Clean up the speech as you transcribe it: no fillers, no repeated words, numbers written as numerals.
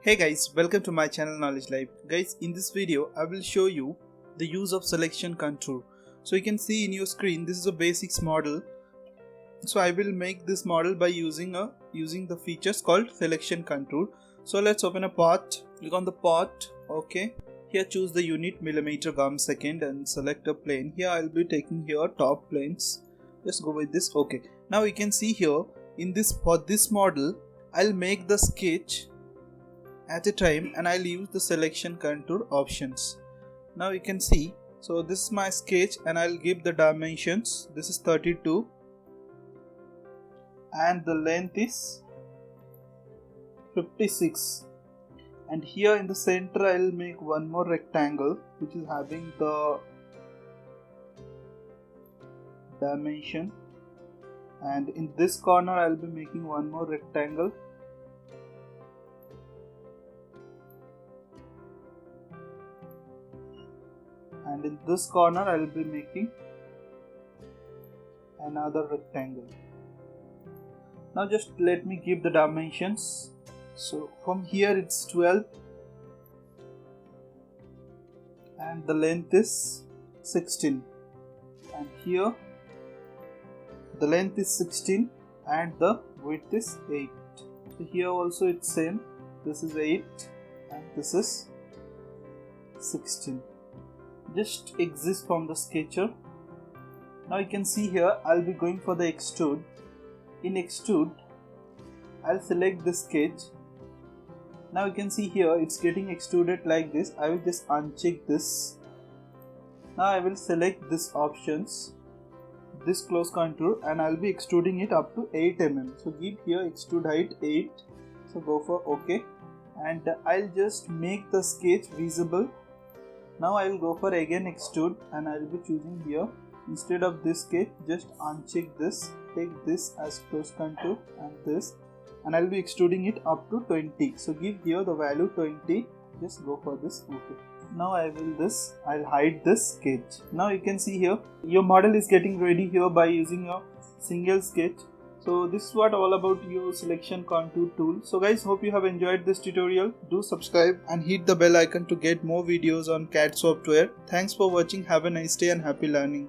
Hey guys, welcome to my channel Knowledge Life. Guys, in this video I will show you the use of selection contour. So you can see in your screen this is a basics model. So I will make this model by using the features called selection contour. So let's open a part, click on the part, okay. Here choose the unit millimeter gram second and select a plane. Here I'll be taking here top planes. Just go with this, okay. Now you can see here in this for this model I'll make the sketch at a time and I'll use the selection contour options. Now you can see, so this is my sketch and I'll give the dimensions. This is 32 and the length is 56, and here in the center I'll make one more rectangle which is having the dimension, and in this corner I'll be making one more rectangle, and in this corner I will be making another rectangle. Now just let me give the dimensions. So from here it's 12 and the length is 16, and here the length is 16 and the width is 8. So here also it's same, this is 8 and this is 16. Just exist from the sketcher. Now you can see here I'll be going for the extrude. In extrude I'll select the sketch. Now you can see here it's getting extruded like this. I will just uncheck this. Now I will select this options, this close contour, and I'll be extruding it up to 8 mm. So give here extrude height 8. So go for OK, and I'll just make the sketch visible. Now I will go for again extrude and I will be choosing here, instead of this sketch just uncheck this, take this as close contour and this, and I will be extruding it up to 20. So give here the value 20, just go for this, okay. Now I'll hide this sketch. Now you can see here your model is getting ready here by using your single sketch. So this is what all about your selection contour tool. So guys, hope you have enjoyed this tutorial. Do subscribe and hit the bell icon to get more videos on CAD software. Thanks for watching. Have a nice day and happy learning.